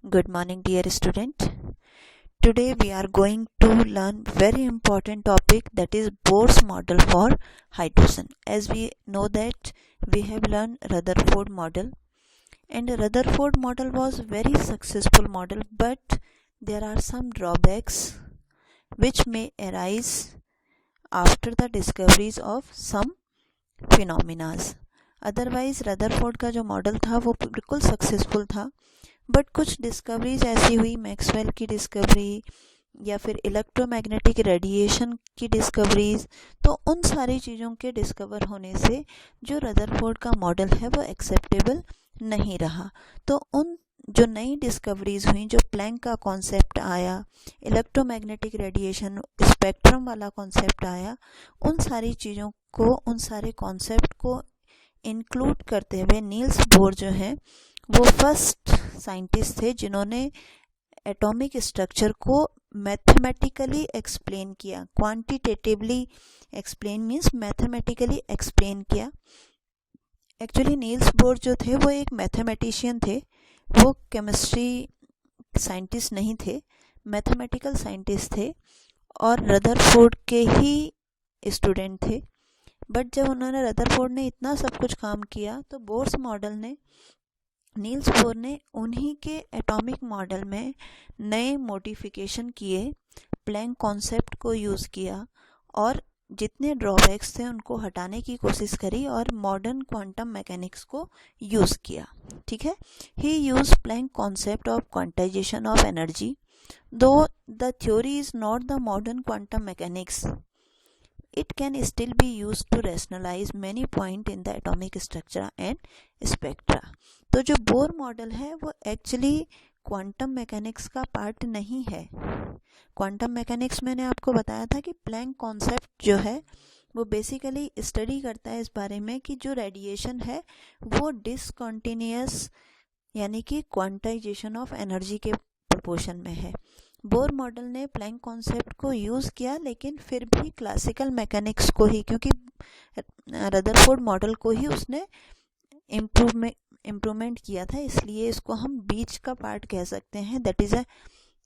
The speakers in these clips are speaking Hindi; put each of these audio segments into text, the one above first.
Good morning, dear student. Today we are going to learn very important topic, that is Bohr's model for hydrogen. As we know that we have learned Rutherford model, and Rutherford model was very successful model, but there are some drawbacks which may arise after the discoveries of some phenomena. Otherwise Rutherford का जो मॉडल था वो बिल्कुल सक्सेसफुल था, बट कुछ डिस्कवरीज ऐसी हुई, मैक्सवेल की डिस्कवरी या फिर इलेक्ट्रोमैग्नेटिक रेडिएशन की डिस्कवरीज, तो उन सारी चीज़ों के डिस्कवर होने से जो रदरफोर्ड का मॉडल है वो एक्सेप्टेबल नहीं रहा। तो उन जो नई डिस्कवरीज हुई, जो प्लैंक का कॉन्सेप्ट आया, इलेक्ट्रोमैग्नेटिक रेडिएशन स्पेक्ट्रम वाला कॉन्सेप्ट आया, उन सारी चीज़ों को, उन सारे कॉन्सेप्ट को इंक्लूड करते हुए नील्स बोर जो हैं वो फर्स्ट साइंटिस्ट थे जिन्होंने एटॉमिक स्ट्रक्चर को मैथमेटिकली एक्सप्लेन किया। Quantitatively explain means mathematically explain किया। एक्चुअली नील्स बोर जो थे वो एक मैथमेटिशियन थे, वो केमिस्ट्री साइंटिस्ट नहीं थे, मैथमेटिकल साइंटिस्ट थे और रदरफोर्ड के ही स्टूडेंट थे। बट जब उन्होंने रदरफोर्ड ने इतना सब कुछ काम किया तो बोर्स मॉडल ने, नील्स बोर ने उन्हीं के एटॉमिक मॉडल में नए मॉडिफिकेशन किए, प्लैंक कॉन्सेप्ट को यूज़ किया और जितने ड्रॉबैक्स थे उनको हटाने की कोशिश करी और मॉडर्न क्वांटम मैकेनिक्स को यूज़ किया। ठीक है, he use Planck concept of quantization of energy, though the theory is not the modern quantum mechanics, it can still be used to rationalize many points in the atomic structure and spectra। तो जो बोर मॉडल है वो एक्चुअली क्वांटम मैकेनिक्स का पार्ट नहीं है। क्वांटम मैकेनिक्स मैंने आपको बताया था कि प्लैंक कॉन्सेप्ट जो है वो बेसिकली स्टडी करता है इस बारे में कि जो रेडिएशन है वो डिसकंटिन्यूअस यानी कि क्वांटाइजेशन ऑफ एनर्जी के प्रोपोर्शन में है। बोर मॉडल ने प्लैंक कॉन्सेप्ट को यूज़ किया, लेकिन फिर भी क्लासिकल मैकेनिक्स को ही, क्योंकि रदरफोर्ड मॉडल को ही उसने इम्प्रूवमेंट किया था, इसलिए इसको हम बीच का पार्ट कह सकते हैं, that is a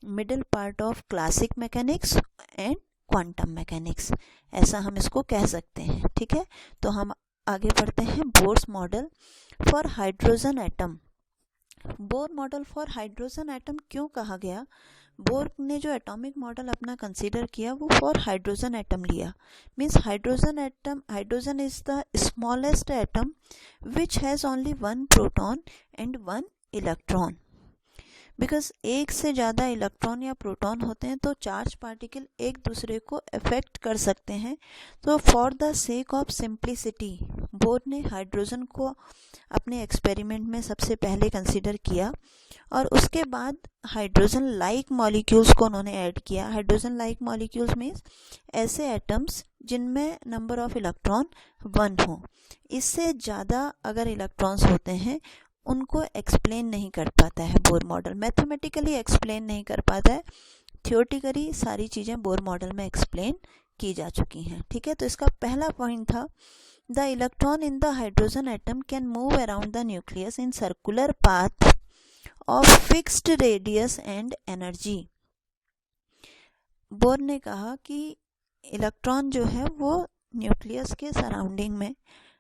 middle part of classic mechanics and quantum mechanics, ऐसा हम इसको कह सकते हैं। ठीक है, तो हम आगे बढ़ते हैं। Bohr's model for hydrogen atom. Bohr model for hydrogen atom क्यों कहा गया? बोर ने जो एटॉमिक मॉडल अपना कंसीडर किया वो फॉर हाइड्रोजन एटम लिया। Means hydrogen atom, hydrogen is the smallest atom which has only one proton and one electron. Because एक से ज़्यादा इलेक्ट्रॉन या प्रोटॉन होते हैं तो चार्ज पार्टिकल एक दूसरे को अफेक्ट कर सकते हैं। तो for the sake of simplicity bore ने हाइड्रोजन को अपने एक्सपेरिमेंट में सबसे पहले कंसीडर किया और उसके बाद हाइड्रोजन लाइक मॉलिक्यूल्स को उन्होंने ऐड किया। हाइड्रोजन लाइक मॉलिक्यूल्स मीन्स ऐसे एटम्स जिनमें नंबर ऑफ इलेक्ट्रॉन 1 हो। इससे ज़्यादा अगर इलेक्ट्रॉन्स होते हैं उनको एक्सप्लेन नहीं कर पाता है बोर मॉडल, मैथमेटिकली एक्सप्लेन नहीं कर पाता है, थियोरेटिकली सारी चीज़ें बोर मॉडल में एक्सप्लेन की जा चुकी हैं। ठीक है, तो इसका पहला पॉइंट था the electron in the hydrogen atom can move around the nucleus in circular path of fixed radius and energy. Bohr ने कहा कि इलेक्ट्रॉन जो है वो न्यूक्लियस के सराउंडिंग में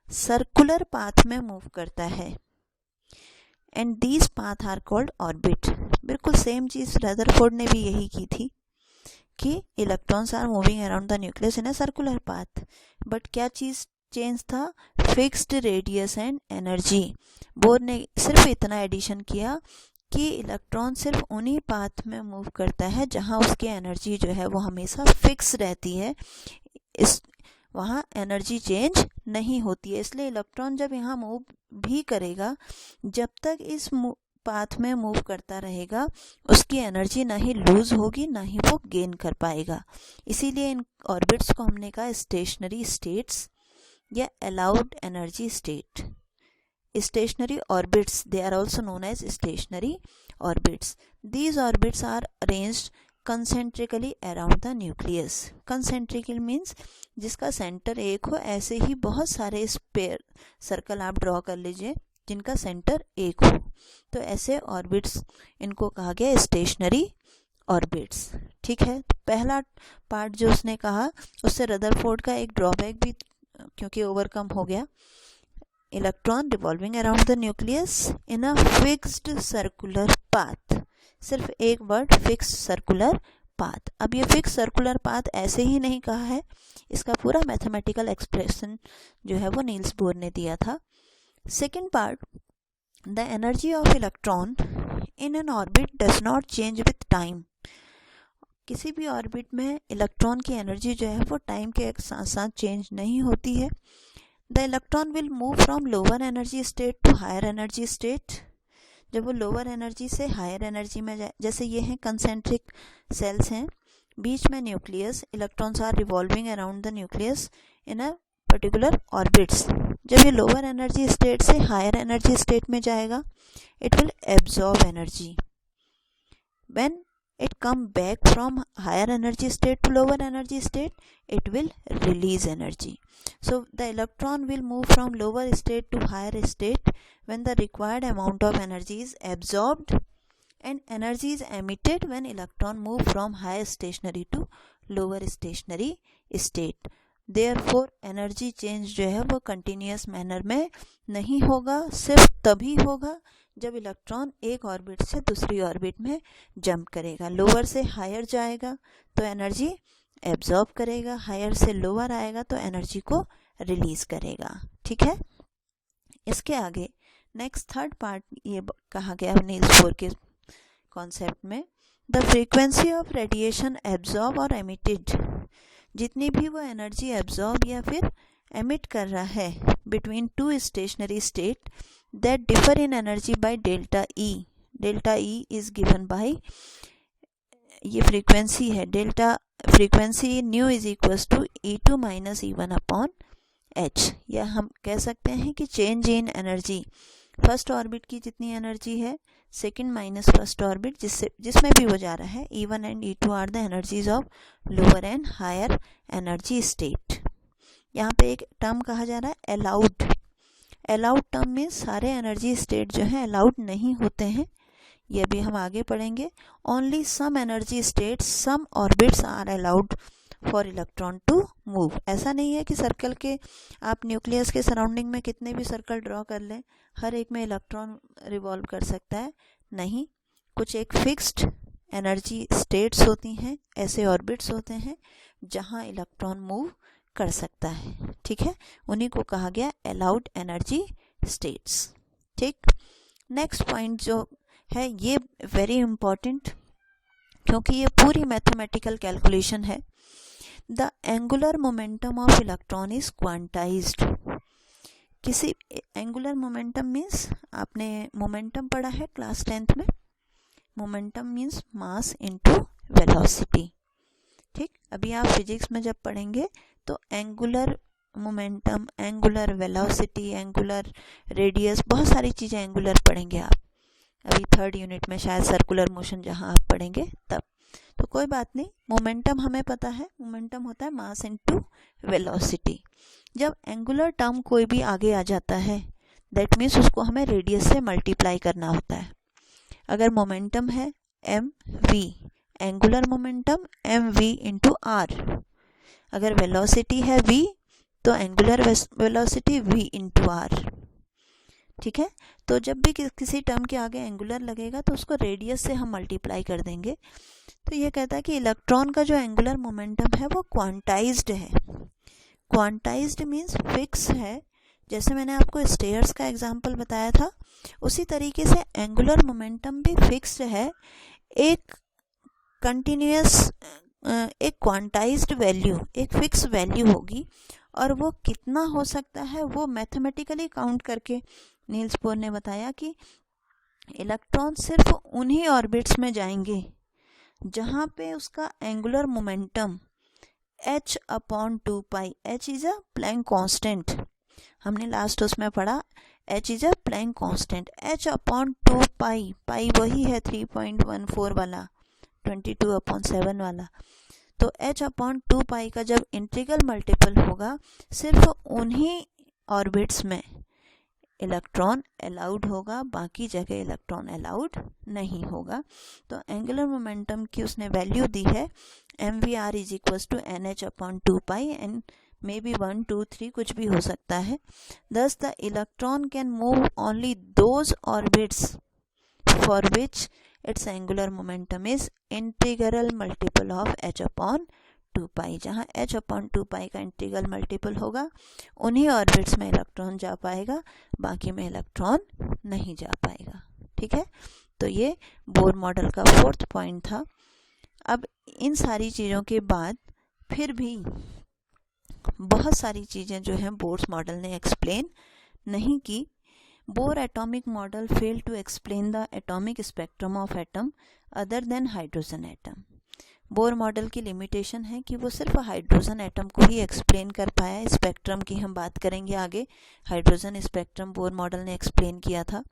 सर्कुलर पाथ में मूव करता है and these path are called orbit. बिल्कुल सेम चीज़ रदरफोर्ड ने भी यही की थी कि electrons are moving around the nucleus in a circular path, but क्या चीज़ चेंज था? Fixed radius and energy. Bohr ने सिर्फ इतना एडिशन किया कि इलेक्ट्रॉन सिर्फ उन्हीं पाथ में मूव करता है जहां उसकी एनर्जी जो है वो हमेशा फिक्स रहती है, इस वहाँ एनर्जी चेंज नहीं होती है। इसलिए इलेक्ट्रॉन जब यहाँ मूव भी करेगा, जब तक इस पाथ में मूव करता रहेगा उसकी एनर्जी ना ही लूज होगी ना ही वो गेन कर पाएगा। इसीलिए इन ऑर्बिट्स को हमने कहा स्टेशनरी स्टेट्स या allowed energy state. Stationary orbits, they are also known as stationary orbits. These orbits are arranged concentrically around the nucleus. Concentrical means जिसका सेंटर एक हो, ऐसे ही बहुत सारे स्पेयर सर्कल आप ड्रॉ कर लीजिए जिनका सेंटर एक हो। तो ऐसे ऑर्बिट्स, इनको कहा गया स्टेशनरी ऑर्बिट्स। ठीक है, पहला पार्ट जो उसने कहा उससे रदरफोर्ड का एक ड्रॉबैक भी क्योंकि ओवरकम हो गया। Electron revolving around the nucleus in a fixed circular path. सिर्फ एक वर्ड, फिक्स सर्कुलर पाथ। अब ये फिक्स सर्कुलर पाथ ऐसे ही नहीं कहा है, इसका पूरा मैथमेटिकल एक्सप्रेशन जो है वो नील्स बोर ने दिया था। Second part, the energy of electron in an orbit does not change with time. किसी भी ऑर्बिट में इलेक्ट्रॉन की एनर्जी जो है वो टाइम के साथ साथ चेंज नहीं होती है। The electron will move from lower energy state to higher energy state. जब वो लोअर एनर्जी से हायर एनर्जी में जाए, जैसे ये हैं कंसेंट्रिक सेल्स हैं, बीच में nucleus, electrons are revolving around the nucleus in a particular orbits. जब ये लोअर एनर्जी स्टेट से हायर एनर्जी स्टेट में जाएगा, it will absorb energy. When it come back from higher energy state to lower energy state, it will release energy. So the electron will move from lower state to higher state when the required amount of energy is absorbed, and energy is emitted when electron move from higher stationary to lower stationary state. Therefore energy change जो है वो continuous manner में नहीं होगा, सिर्फ तभी होगा जब इलेक्ट्रॉन एक ऑर्बिट से दूसरी ऑर्बिट में जंप करेगा। लोअर से हायर जाएगा तो एनर्जी एब्जॉर्ब करेगा, हायर से लोअर आएगा तो एनर्जी को रिलीज करेगा। ठीक है, इसके आगे नेक्स्ट थर्ड पार्ट ये कहा गया नील्स बोर के कॉन्सेप्ट में, the frequency of radiation absorb और एमिटेड। जितनी भी वो एनर्जी एब्जॉर्ब या फिर एमिट कर रहा है between two stationary state that differ in energy by delta E. Delta E is given by, ये फ्रीक्वेंसी है, delta frequency nu is equals to E2 minus E1 upon H। या हम कह सकते हैं कि change in energy, first orbit की जितनी एनर्जी है सेकंड माइनस फर्स्ट ऑर्बिट जिसमें भी वो जा रहा है, E1 and E2 are the energies of lower and higher energy state. यहाँ पे एक टर्म कहा जा रहा है अलाउड। अलाउड टर्म में सारे एनर्जी स्टेट जो हैं अलाउड नहीं होते हैं, ये भी हम आगे पढ़ेंगे। Only some energy state, some orbits are allowed for electron to move. ऐसा नहीं है कि सर्कल के आप न्यूक्लियस के सराउंडिंग में कितने भी सर्कल ड्रॉ कर लें, हर एक में इलेक्ट्रॉन रिवॉल्व कर सकता है, नहीं। कुछ एक फिक्स्ड एनर्जी स्टेट्स होती हैं, ऐसे ऑर्बिट्स होते हैं जहाँ इलेक्ट्रॉन मूव कर सकता है। ठीक है, उन्हीं को कहा गया अलाउड एनर्जी स्टेट्स। ठीक, नेक्स्ट पॉइंट जो है ये वेरी इंपॉर्टेंट, क्योंकि ये पूरी मैथमेटिकल कैलकुलेशन है। The angular momentum of electron is quantized. किसी एंगुलर मोमेंटम मीन्स, आपने मोमेंटम पढ़ा है क्लास 10th में, momentum means mass into velocity. ठीक, अभी आप फिजिक्स में जब पढ़ेंगे तो angular momentum, angular velocity, angular radius, बहुत सारी चीज़ें एंगुलर पढ़ेंगे आप। अभी थर्ड यूनिट में शायद सर्कुलर मोशन जहाँ आप पढ़ेंगे तब, तो कोई बात नहीं। मोमेंटम हमें पता है, मोमेंटम होता है मास इनटू वेलोसिटी। जब एंगुलर टर्म कोई भी आगे आ जाता है दैट मीन्स उसको हमें रेडियस से मल्टीप्लाई करना होता है। अगर मोमेंटम है mv, angular momentum mv into r। अगर वेलोसिटी है v तो angular velocity v into r। ठीक है, तो जब भी किसी टर्म के आगे एंगुलर लगेगा तो उसको रेडियस से हम मल्टीप्लाई कर देंगे। तो ये कहता है कि इलेक्ट्रॉन का जो एंगुलर मोमेंटम है वो क्वांटाइज्ड है। क्वांटाइज्ड मीन्स फिक्स है। जैसे मैंने आपको स्टेयर्स का एग्जांपल बताया था, उसी तरीके से एंगुलर मोमेंटम भी फिक्स्ड है। एक कंटिन्यूअस, एक क्वांटाइज्ड वैल्यू, एक फिक्स वैल्यू होगी, और वो कितना हो सकता है वो मैथमेटिकली काउंट करके नील्स बोर ने बताया कि इलेक्ट्रॉन सिर्फ उन्हीं ऑर्बिट्स में जाएंगे जहाँ पे उसका angular momentum h upon 2π, h is a Planck constant, हमने लास्ट उसमें पढ़ा h is a Planck constant, h upon 2π, pi वही है 3.14 वाला, 22/7 वाला। तो h अपॉन 2π का जब इंटीग्रल मल्टीपल होगा सिर्फ उन्हीं ऑर्बिट्स में इलेक्ट्रॉन अलाउड होगा, बाकी जगह इलेक्ट्रॉन अलाउड नहीं होगा। तो एंगुलर मोमेंटम की उसने वैल्यू दी है mvr is equals to nh upon 2 pi, and may be 1 2 3 कुछ भी हो सकता है। Thus the electron can move only those orbits for which its angular momentum is integral multiple of h upon 2 पाई। जहाँ h अपॉन 2 पाई का इंटीग्रल मल्टीपल होगा उन्हीं ऑर्बिट्स में इलेक्ट्रॉन जा पाएगा, बाकी में इलेक्ट्रॉन नहीं जा पाएगा। ठीक है, तो ये बोर मॉडल का 4th पॉइंट था। अब इन सारी चीज़ों के बाद फिर भी बहुत सारी चीज़ें जो हैं बोर्स मॉडल ने एक्सप्लेन नहीं की। Bohr atomic model fail to explain the atomic spectrum of atom other than hydrogen atom. Bohr model की लिमिटेशन है कि वो सिर्फ हाइड्रोजन एटम को ही एक्सप्लेन कर पाया। स्पेक्ट्रम की हम बात करेंगे आगे। हाइड्रोजन स्पेक्ट्रम बोर मॉडल ने एक्सप्लेन किया था,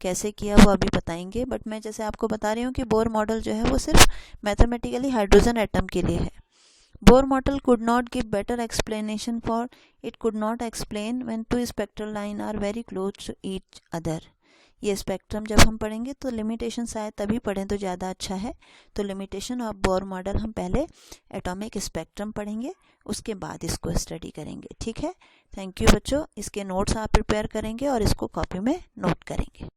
कैसे किया वो अभी बताएंगे। बट मैं जैसे आपको बता रही हूँ कि बोर मॉडल जो है वो सिर्फ मैथमेटिकली हाइड्रोजन एटम के लिए है। Bohr model could not give better explanation, for it could not explain when two spectral line are very close to each other। ये स्पेक्ट्रम जब हम पढ़ेंगे तो लिमिटेशन शायद तभी पढ़ें तो ज़्यादा अच्छा है। तो लिमिटेशन ऑफ बोर मॉडल हम पहले एटॉमिक स्पेक्ट्रम पढ़ेंगे, उसके बाद इसको स्टडी करेंगे। ठीक है, थैंक यू बच्चों। इसके नोट्स आप प्रिपेयर करेंगे और इसको कॉपी में नोट करेंगे।